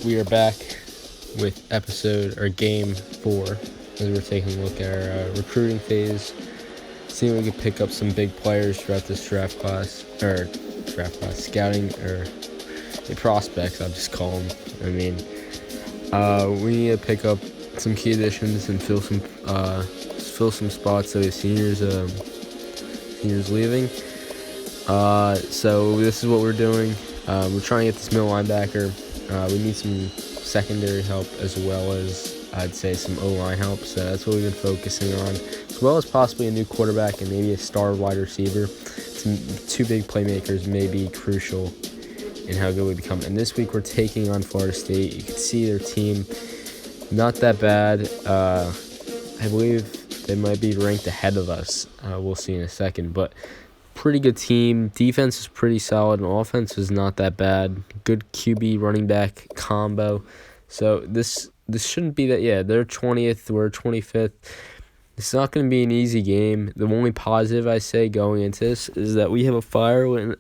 we are back with episode or game 4 as we're taking a look at our recruiting phase, seeing if we can pick up some big players throughout this scouting or the prospects, I'll just call them. I mean, we need to pick up some key additions and fill some spots that we have seniors leaving. So this is what we're doing. We're trying to get this middle linebacker. We need some secondary help as well as, I'd say, some O-line help. So that's what we've been focusing on, as well as possibly a new quarterback and maybe a star wide receiver. Two big playmakers may be crucial in how good we become. And this week we're taking on Florida State. You can see their team, not that bad. I believe they might be ranked ahead of us. We'll see in a second. But pretty good team. Defense is pretty solid, and offense is not that bad. Good QB running back combo. So this shouldn't be that. Yeah, they're 20th. We're 25th. It's not going to be an easy game. The only positive I say going into this is that we have a fire went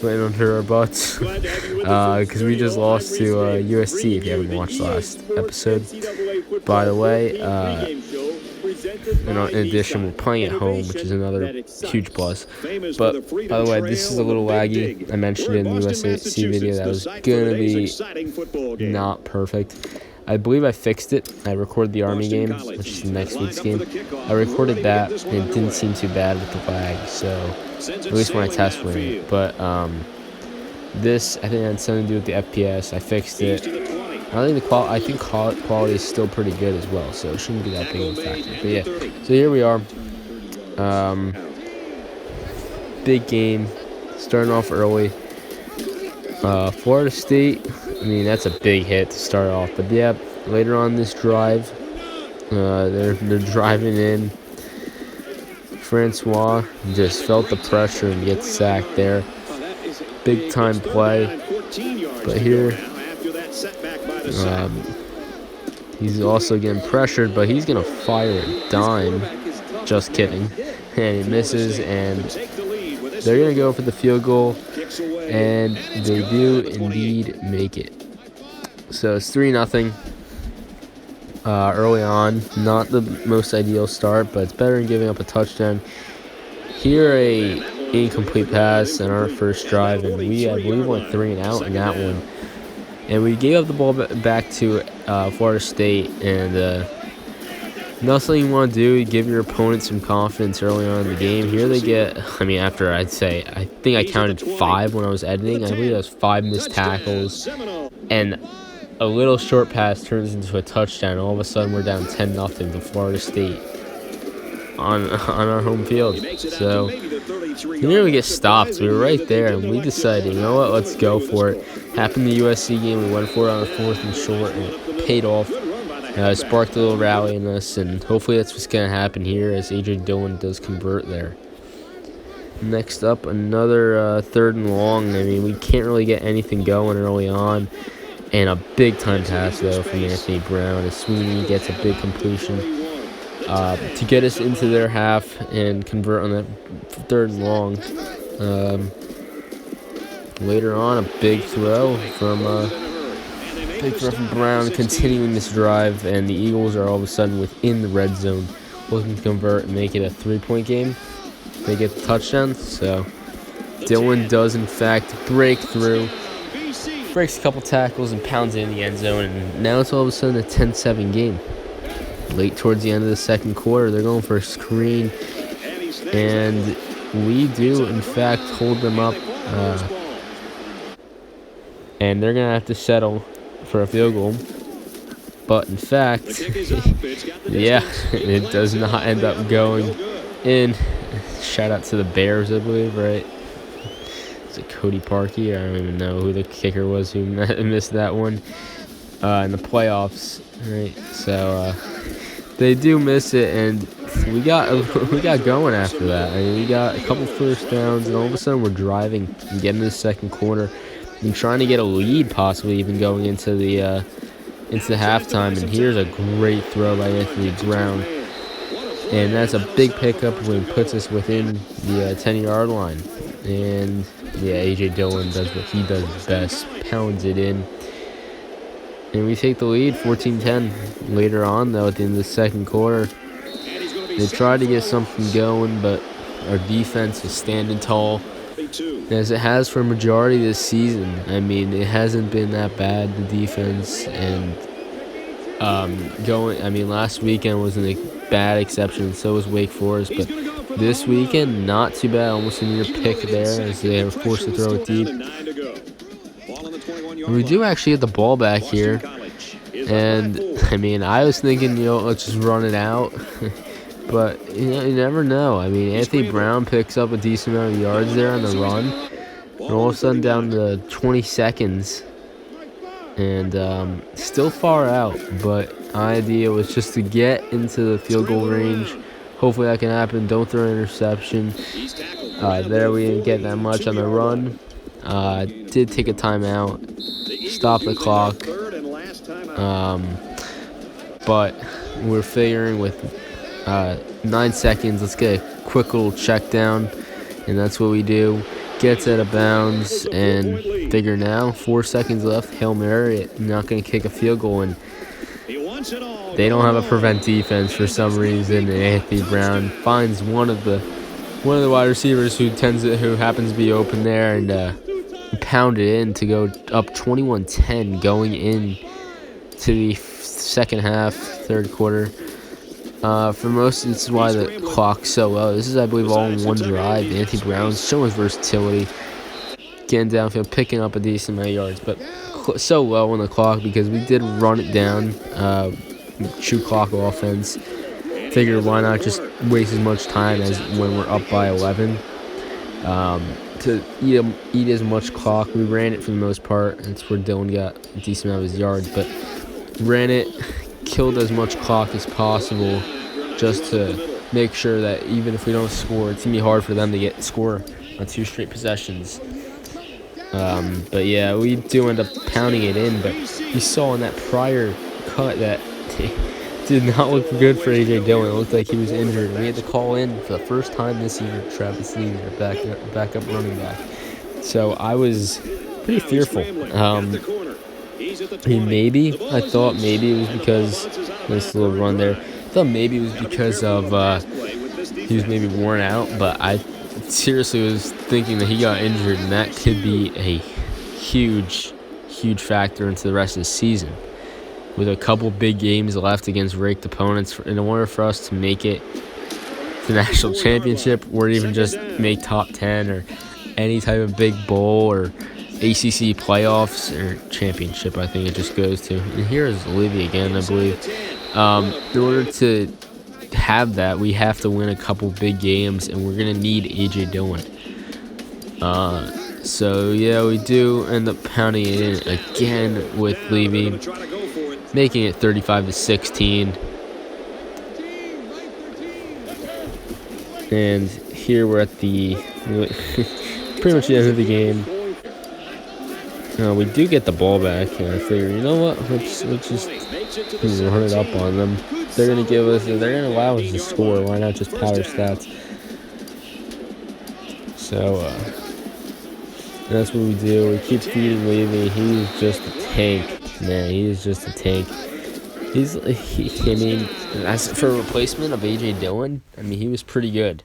under our butts because we just lost to USC. If you haven't watched last episode, by the way. In addition, we're playing at home, which is another huge plus. But, by the way, this is a little laggy. I mentioned it in the USC video that was going to be not perfect. I believe I fixed it. I recorded the Army game, which is next week's game. I recorded that, and it didn't seem too bad with the lag, so at least when I test ran it. But this, I think, had something to do with the FPS. I fixed it. I think quality is still pretty good as well, so it shouldn't be that big of a factor. But yeah, so here we are. Big game, starting off early. Florida State, I mean, that's a big hit to start off. But yeah, later on this drive, they're driving in. Francois just felt the pressure and gets sacked there. Big time play. But here, he's also getting pressured, but he's going to fire a dime. Just kidding. And he misses, and they're going to go for the field goal, and they do indeed make it. So it's 3-0 early on. Not the most ideal start, but it's better than giving up a touchdown. Here, a incomplete pass in our first drive, and I believe went 3 and out in that one. And we gave up the ball back to Florida State, and nothing you want to do. You give your opponent some confidence early on in the game. Here they get, after I think I counted 5 when I was editing. I believe that was 5 missed tackles, and a little short pass turns into a touchdown. All of a sudden, we're down 10-0 to Florida State on our home field. So here we get stopped. We were right there, and we decided, you know what, let's go for it. Happened the USC game. We went for it on a 4th and short, and it paid off. Sparked a little rally in us, and hopefully that's what's going to happen here as A.J. Dillon does convert there. Next up, another 3rd and long. We can't really get anything going early on. And a big-time pass, though, from Anthony Brown as Sweeney gets a big completion to get us into their half and convert on that 3rd and long. Later on, a big throw from Brown, continuing this drive, and the Eagles are all of a sudden within the red zone, looking to convert and make it a 3-point game. They get the touchdown, so Dillon does, in fact, break through. Breaks a couple tackles and pounds it in the end zone, and now it's all of a sudden a 10-7 game. Late towards the end of the second quarter, they're going for a screen, and we do, in fact, hold them up, and they're going to have to settle for a field goal. But, in fact, yeah, it does not end up going in. Shout out to the Bears, I believe, right? Cody Parkey, I don't even know who the kicker was who missed that one in the playoffs, right? So they do miss it, and we got going after that. We got a couple first downs, and all of a sudden we're driving and getting to the second quarter and trying to get a lead, possibly even going into the halftime. And here's a great throw by Anthony Brown, and that's a big pickup when it puts us within the 10-yard line. And yeah, A.J. Dillon does what he does best, pounds it in. And we take the lead, 14-10. Later on, though, at the end of the second quarter, they tried to get something going, but our defense was standing tall, as it has for a majority of this season. I mean, it hasn't been that bad, the defense, and last weekend wasn't a bad exception, so was Wake Forest, but this weekend, not too bad, almost a near pick there, as they were forced to throw it deep. We do actually get the ball back here, and I mean, I was thinking, let's just run it out, but you never know. I mean, Anthony Brown picks up a decent amount of yards there on the run, and all of a sudden down to 20 seconds, and still far out, but my idea was just to get into the field goal range. Hopefully that can happen. Don't throw an interception. There we didn't get that much on the run. Did take a timeout, stop the clock, but we're figuring with 9 seconds, let's get a quick little check down, and that's what we do. Gets out of bounds, and figure now, 4 seconds left, Hail Mary, not going to kick a field goal, and they don't have a prevent defense for some reason, and Anthony Brown finds one of the wide receivers who happens to be open there, and pound it in to go up 21-10 going in to the second half, third quarter. For most, this is why the clock's so low. This is, I believe, all in one drive. Anthony Brown's showing his versatility, getting downfield, picking up a decent amount of yards, but so low on the clock because we did run it down, true clock offense. Figure why not just waste as much time as when we're up by 11 to eat as much clock. We ran it for the most part. That's where Dylan got a decent amount of his yards, but ran it, killed as much clock as possible just to make sure that even if we don't score, it's going to be hard for them to score on 2 straight possessions. But yeah, we do end up pounding it in, but you saw in that prior cut that did not look good for A.J. Dillon. It looked like he was injured. We had to call in for the first time this year Travis Lee, our backup running back. So I was pretty fearful. I thought maybe it was because this little run there. I thought maybe it was because of he was maybe worn out, but I seriously was thinking that he got injured, and that could be a huge factor into the rest of the season. With a couple big games left against ranked opponents, in order for us to make it to the national championship, or even just make top 10 or any type of big bowl or ACC playoffs or championship, I think it just goes to. And here is Livy again, I believe. In order to have that, we have to win a couple big games, and we're going to need A.J. Dillon. So, yeah, we do end up pounding it in again with Levy, making it 35-16. And here we're at the pretty much the end of the game. We do get the ball back, and I figure, you know what? Let's just run it up on them. They're gonna allow us to score. Why not just power stats? So that's what we do. We keep feeding Levy. He's just a tank, man. He is just a tank. As for a replacement of A.J. Dillon, I mean, he was pretty good.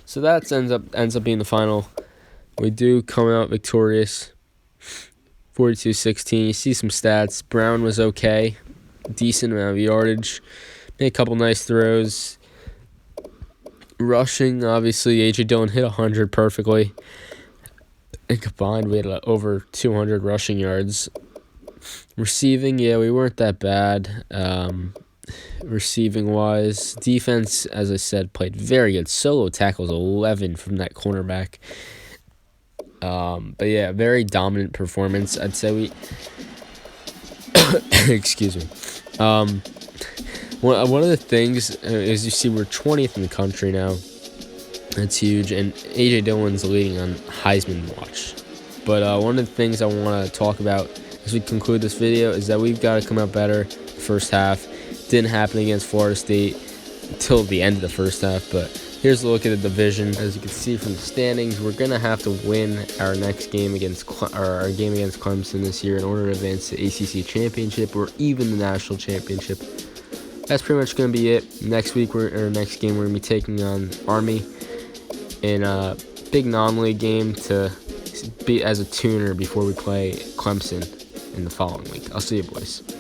So that ends up being the final. We do come out victorious, 42-16. You see some stats. Brown was okay, decent amount of yardage, made a couple nice throws. Rushing, obviously, A.J. Dillon hit 100 perfectly. And combined, we had over 200 rushing yards. Receiving, yeah, we weren't that bad. Receiving-wise, defense, as I said, played very good. Solo tackles, 11 from that cornerback. But yeah, very dominant performance. I'd say we... Excuse me. One of the things is, you see, we're 20th in the country now. That's huge, and A.J. Dillon's leading on Heisman watch. But one of the things I want to talk about as we conclude this video is that we've got to come out better the first half. Didn't happen against Florida State until the end of the first half, but Here's a look at the division. As you can see from the standings, we're gonna have to win our next game against our game against Clemson this year in order to advance to ACC championship or even the national championship. That's pretty much gonna be it. Next game we're gonna be taking on Army in a big non-league game to be as a tuner before we play Clemson in the following week. I'll see you boys.